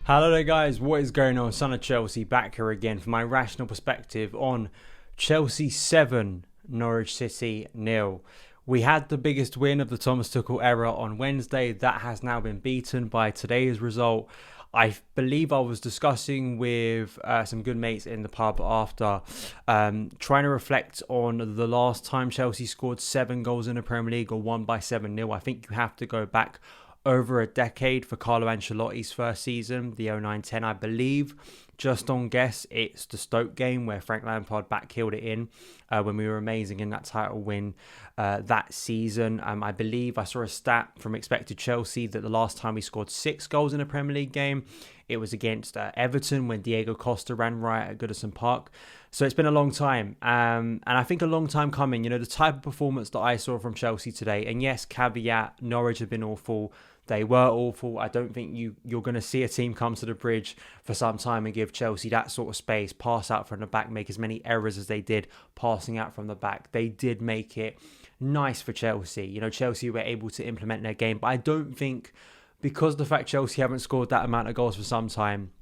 Hello there guys, what is going on? Son of Chelsea back here again for my rational perspective on Chelsea 7, Norwich City 0. We had the biggest win of the Thomas Tuchel era on Wednesday. That has now been beaten by today's result. I believe I was discussing with some good mates in the pub after trying to reflect on the last time Chelsea scored 7 goals in the Premier League or won by 7-0. I think you have to go back over a decade for Carlo Ancelotti's first season, the 09-10, I believe. Just on guess, it's the Stoke game where Frank Lampard back-heeled it in when we were amazing in that title win that season. I believe I saw a stat from Expected Chelsea that the last time we scored 6 goals in a Premier League game, it was against Everton when Diego Costa ran riot at Goodison Park. So it's been a long time, and I think a long time coming. You know, the type of performance that I saw from Chelsea today, and yes, caveat, Norwich have been awful. They were awful. I don't think you're going to see a team come to the bridge for some time and give Chelsea that sort of space, pass out from the back, make as many errors as they did passing out from the back. They did make it nice for Chelsea. You know, Chelsea were able to implement their game, but I don't think, because of the fact Chelsea haven't scored that amount of goals for some time,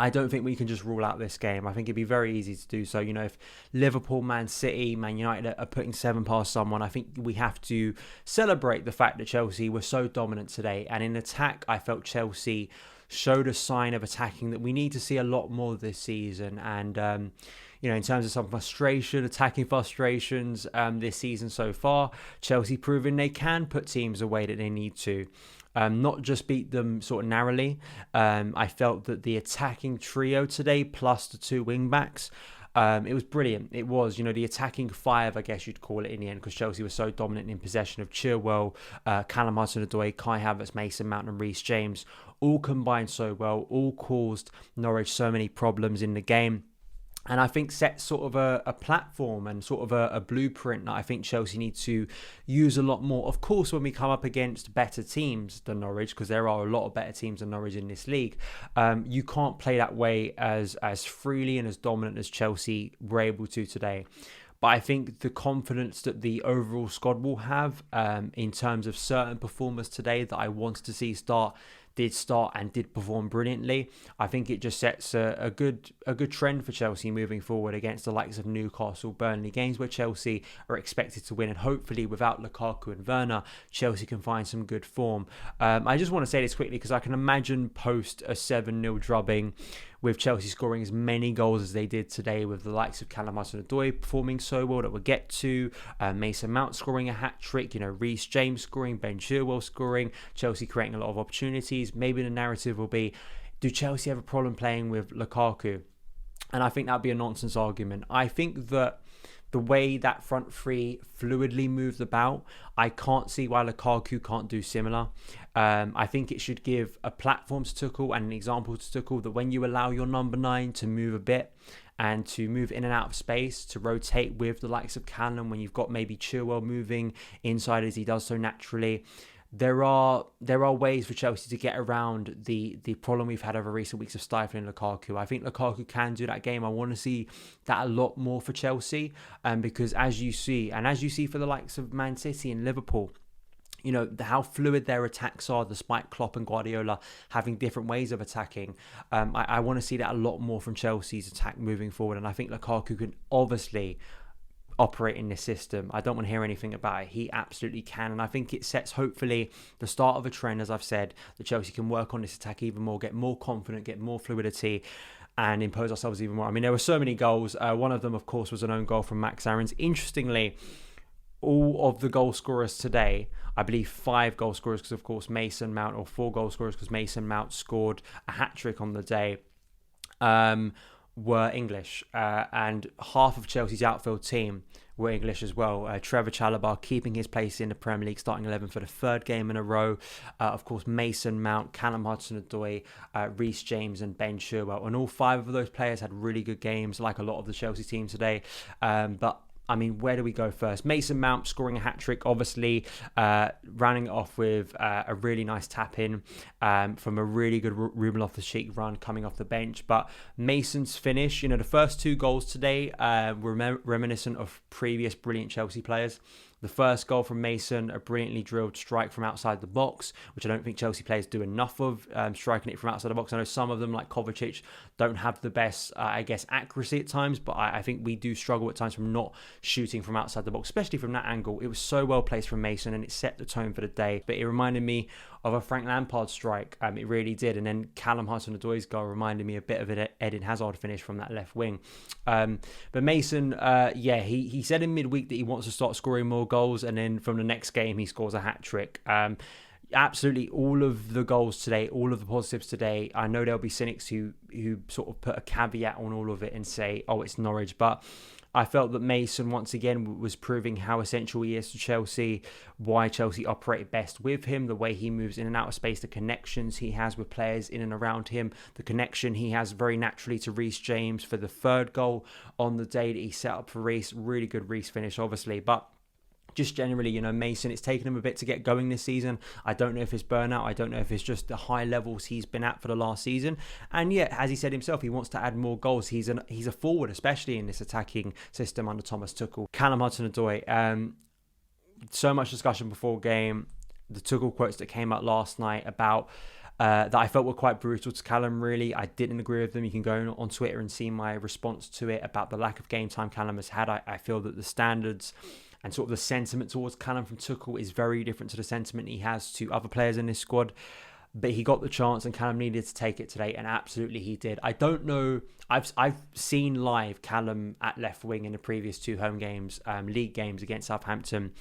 I don't think we can just rule out this game. I think it'd be very easy to do so. You know, if Liverpool, Man City, Man United are putting 7 past someone, I think we have to celebrate the fact that Chelsea were so dominant today. And in attack, I felt Chelsea showed a sign of attacking that we need to see a lot more this season. And, you know, in terms of some frustration, attacking frustrations this season so far, Chelsea proving they can put teams away that they need to. Not just beat them sort of narrowly. I felt that the attacking trio today, plus the 2 wing-backs, it was brilliant. It was, you know, the attacking 5, I guess you'd call it in the end, because Chelsea was so dominant in possession of Chilwell, Callum Hudson-Odoi, Kai Havertz, Mason Mount and Reece James, all combined so well, all caused Norwich so many problems in the game. And I think set sort of a platform and sort of a blueprint that I think Chelsea need to use a lot more. Of course, when we come up against better teams than Norwich, because there are a lot of better teams than Norwich in this league, you can't play that way as freely and as dominant as Chelsea were able to today. But I think the confidence that the overall squad will have in terms of certain performers today that I wanted to see did start and did perform brilliantly. I think it just sets a good trend for Chelsea moving forward against the likes of Newcastle, Burnley, games where Chelsea are expected to win, and hopefully without Lukaku and Werner, Chelsea can find some good form. I just want to say this quickly because I can imagine post a 7-0 drubbing with Chelsea scoring as many goals as they did today, with the likes of Callum Hudson-Odoi performing so well that we'll get to, Mason Mount scoring a hat-trick, you know, Reece James scoring, Ben Chilwell scoring, Chelsea creating a lot of opportunities. Maybe the narrative will be, do Chelsea have a problem playing with Lukaku? And I think that'd be a nonsense argument. I think that the way that front three fluidly moved about, I can't see why Lukaku can't do similar. I think it should give a platform to Tuchel and an example to Tuchel that when you allow your number 9 to move a bit and to move in and out of space, to rotate with the likes of Callum, when you've got maybe Chilwell moving inside as he does so naturally, there are ways for Chelsea to get around the problem we've had over recent weeks of stifling Lukaku. I think Lukaku can do that game. I want to see that a lot more for Chelsea, because as you see for the likes of Man City and Liverpool, you know, how fluid their attacks are, despite Klopp and Guardiola having different ways of attacking. I want to see that a lot more from Chelsea's attack moving forward, and I think Lukaku can obviously operate in this system. I don't want to hear anything about it. He absolutely can, and I think it sets hopefully the start of a trend, as I've said, that Chelsea can work on this attack even more, get more confident, get more fluidity, and impose ourselves even more. I mean, there were so many goals. One of them, of course, was an own goal from Max Aarons. Interestingly, all of the goal scorers today, I believe 5 goal scorers, because of course Mason Mount, or 4 goal scorers because Mason Mount scored a hat-trick on the day, were English, and half of Chelsea's outfield team were English as well. Trevor Chalobah keeping his place in the Premier League starting 11 for the 3rd game in a row. Of course, Mason Mount, Callum Hudson-Odoi, Reece James and Ben Chilwell, and all 5 of those players had really good games, like a lot of the Chelsea team today. But I mean, where do we go first? Mason Mount scoring a hat-trick, obviously, rounding it off with a really nice tap-in from a really good Ruben Loftus-Cheek run coming off the bench. But Mason's finish, you know, the first 2 goals today were reminiscent of previous brilliant Chelsea players. The first goal from Mason, a brilliantly drilled strike from outside the box, which I don't think Chelsea players do enough of, striking it from outside the box. I know some of them, like Kovacic, don't have the best, accuracy at times, but I think we do struggle at times from not shooting from outside the box, especially from that angle. It was so well placed from Mason, and it set the tone for the day. But it reminded me of a Frank Lampard strike. It really did. And then Callum Hudson-Odoi's goal reminded me a bit of an Eden Hazard finish from that left wing. But Mason, he said in midweek that he wants to start scoring more goals, and then from the next game he scores a hat-trick. Absolutely all of the goals today, all of the positives today. I know there'll be cynics who sort of put a caveat on all of it and say, oh, it's Norwich, but I felt that Mason once again was proving how essential he is to Chelsea, why Chelsea operate best with him, the way he moves in and out of space, the connections he has with players in and around him, the connection he has very naturally to Reece James for the third goal on the day that he set up for Reece. Really good Reece finish, obviously, but just generally, Mason, it's taken him a bit to get going this season. I don't know if it's burnout. I don't know if it's just the high levels he's been at for the last season. And yet, as he said himself, he wants to add more goals. He's a forward, especially in this attacking system under Thomas Tuchel. Callum Hudson-Odoi, so much discussion before game. The Tuchel quotes that came out last night about that I felt were quite brutal to Callum, really. I didn't agree with them. You can go on Twitter and see my response to it about the lack of game time Callum has had. I feel that the standards and sort of the sentiment towards Callum from Tuchel is very different to the sentiment he has to other players in this squad. But he got the chance and Callum needed to take it today, and absolutely he did. I don't know. I've seen live Callum at left wing in the previous two home games, league games against Southampton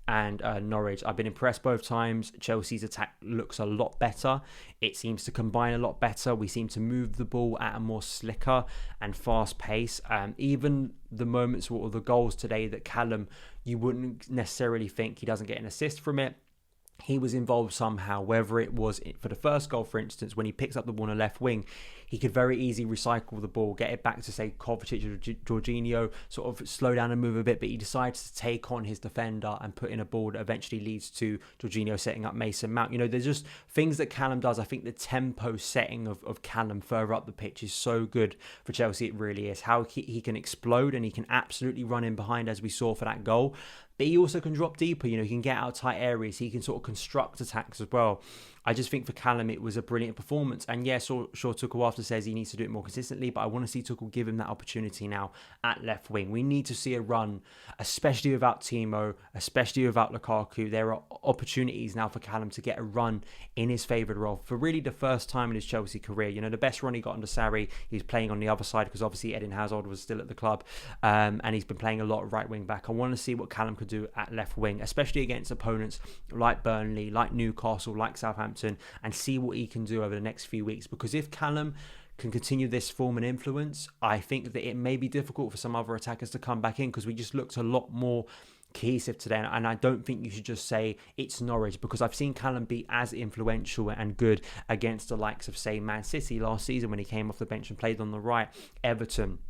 and Norwich. I've been impressed both times. Chelsea's attack looks a lot better. It seems to combine a lot better. We seem to move the ball at a more slicker and fast pace. Even the moments or the goals today that Callum, you wouldn't necessarily think he doesn't get an assist from it. He was involved somehow, whether it was for the first goal, for instance, when he picks up the ball on the left wing, he could very easily recycle the ball, get it back to, say, Kovacic or Jorginho, sort of slow down and move a bit, but he decides to take on his defender and put in a ball that eventually leads to Jorginho setting up Mason Mount. There's just things that Callum does. I think the tempo setting of Callum further up the pitch is so good for Chelsea. It really is. How he can explode and he can absolutely run in behind, as we saw for that goal. But he also can drop deeper, he can get out tight areas. He can sort of construct attacks as well. I just think for Callum, it was a brilliant performance. And yes, sure, Tuchel after says he needs to do it more consistently, but I want to see Tuchel give him that opportunity now at left wing. We need to see a run, especially without Timo, especially without Lukaku. There are opportunities now for Callum to get a run in his favoured role for really the first time in his Chelsea career. The best run he got under Sarri, he was playing on the other side because obviously Eden Hazard was still at the club, and he's been playing a lot of right wing back. I want to see what Callum could do at left wing, especially against opponents like Burnley, like Newcastle, like Southampton, and see what he can do over the next few weeks. Because if Callum can continue this form and influence, I think that it may be difficult for some other attackers to come back in, because we just looked a lot more cohesive today. And I don't think you should just say it's Norwich, because I've seen Callum be as influential and good against the likes of, say, Man City last season when he came off the bench and played on the right, Everton,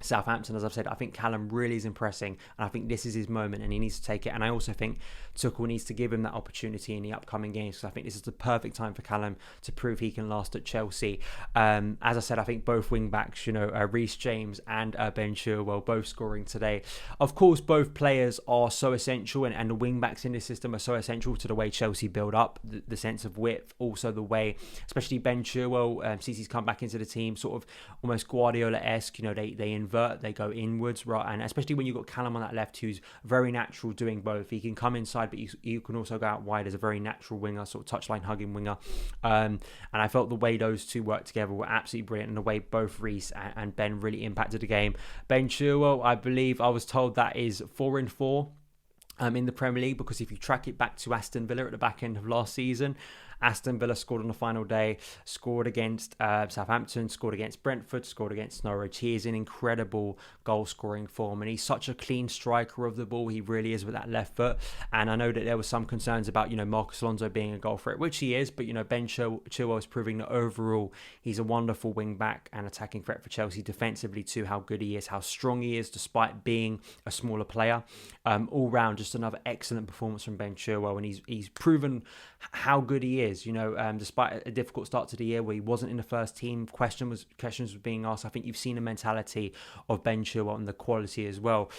Southampton. As I've said, I think Callum really is impressing, and I think this is his moment and he needs to take it. And I also think Tuchel needs to give him that opportunity in the upcoming games, because I think this is the perfect time for Callum to prove he can last at Chelsea. As I said, I think both wing backs, Reece James and Ben Chilwell, both scoring today. Of course, both players are so essential, and the wing backs in this system are so essential to the way Chelsea build up, the sense of width, also the way, especially Ben Chilwell, since he's come back into the team, sort of almost Guardiola-esque, they invert, they go inwards, right? And especially when you've got Callum on that left, who's very natural doing both. He can come inside, but you can also go out wide as a very natural winger, sort of touchline hugging winger. And I felt the way those two worked together were absolutely brilliant, and the way both Reece and Ben really impacted the game. Ben Chilwell, I believe I was told that is 4-4 in the Premier League, because if you track it back to Aston Villa at the back end of last season, Aston Villa scored on the final day, scored against Southampton, scored against Brentford, scored against Norwich. He is in incredible goal-scoring form, and he's such a clean striker of the ball. He really is with that left foot. And I know that there were some concerns about, Marcus Alonso being a goal threat, which he is, but, Ben Chilwell is proving that overall he's a wonderful wing-back and attacking threat for Chelsea defensively too, how good he is, how strong he is despite being a smaller player. All round, just another excellent performance from Ben Chilwell, and he's proven how good he is is. Despite a difficult start to the year where he wasn't in the first team, questions were being asked. I think you've seen a mentality of Ben Chilwell and the quality as well.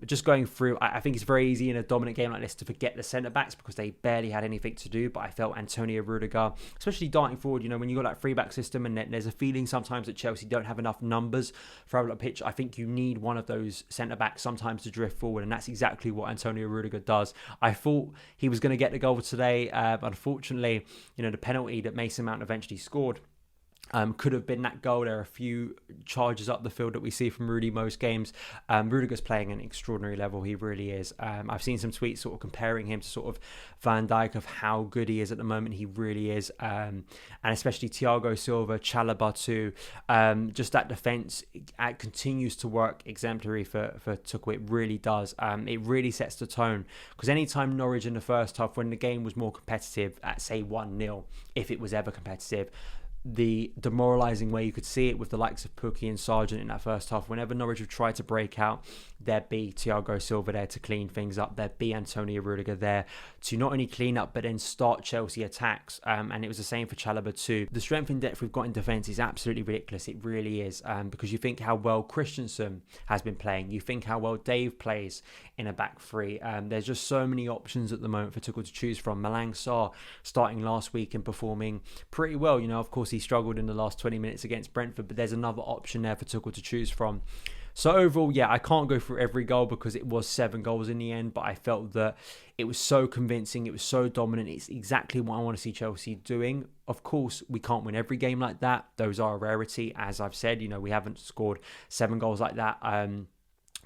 Just going through, I think it's very easy in a dominant game like this to forget the centre-backs because they barely had anything to do, but I felt Antonio Rudiger, especially darting forward, when you've got that three-back system and there's a feeling sometimes that Chelsea don't have enough numbers for a pitch, I think you need one of those centre-backs sometimes to drift forward, and that's exactly what Antonio Rudiger does. I thought he was going to get the goal today, but unfortunately, the penalty that Mason Mount eventually scored could have been that goal. There are a few charges up the field that we see from Rudy most games. Rudiger's playing an extraordinary level. He really is. I've seen some tweets sort of comparing him to sort of Van Dijk of how good he is at the moment. He really is. And especially Thiago Silva, Chalobah too. Just that defence continues to work exemplary for Tuchel. It really does. It really sets the tone. Because anytime Norwich in the first half, when the game was more competitive at say 1-0, if it was ever competitive, the demoralising way you could see it with the likes of Pukki and Sargent in that first half. Whenever Norwich would try to break out, there'd be Thiago Silva there to clean things up. There'd be Antonio Rudiger there to not only clean up, but then start Chelsea attacks. And it was the same for Chalobah too. The strength and depth we've got in defence is absolutely ridiculous. It really is. Because you think how well Christensen has been playing. You think how well Dave plays in a back three. There's just so many options at the moment for Tuchel to choose from. Malang Sarr starting last week and performing pretty well. Of course, he struggled in the last 20 minutes against Brentford, but there's another option there for Tuchel to choose from. So overall, yeah, I can't go through every goal because it was 7 goals in the end, but I felt that it was so convincing, it was so dominant. It's exactly what I want to see Chelsea doing. Of course, we can't win every game like that. Those are a rarity. As I've said, we haven't scored 7 goals like that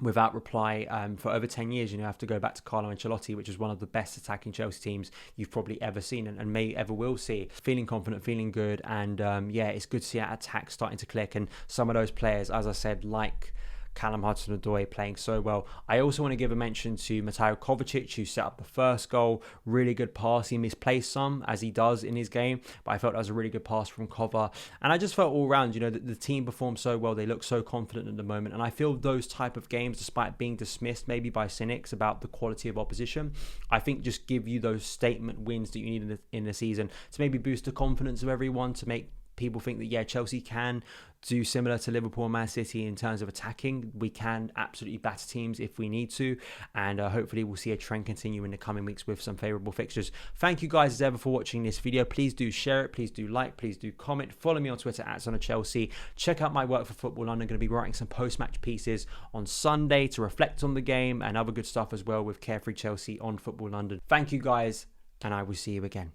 without reply for over 10 years. You have to go back to Carlo Ancelotti, which is one of the best attacking Chelsea teams you've probably ever seen and may ever will see. Feeling confident, feeling good, and it's good to see that attack starting to click, and some of those players, as I said, like Callum Hudson-Odoi playing so well. I also want to give a mention to Mateo Kovacic, who set up the first goal. Really good pass. He misplaced some, as he does in his game, but I felt that was a really good pass from Kova. And I just felt all round, that the team performed so well. They look so confident at the moment. And I feel those type of games, despite being dismissed maybe by cynics about the quality of opposition, I think just give you those statement wins that you need in the season to maybe boost the confidence of everyone, to make people think that, yeah, Chelsea can do similar to Liverpool and Man City in terms of attacking. We can absolutely batter teams if we need to, and hopefully we'll see a trend continue in the coming weeks with some favourable fixtures. Thank you guys as ever for watching this video. Please do share it, please do like, please do comment, follow me on Twitter at SonOfChelsea. Check out my work for Football London. I'm going to be writing some post-match pieces on Sunday to reflect on the game and other good stuff as well with Carefree Chelsea on Football London. Thank you guys, and I will see you again.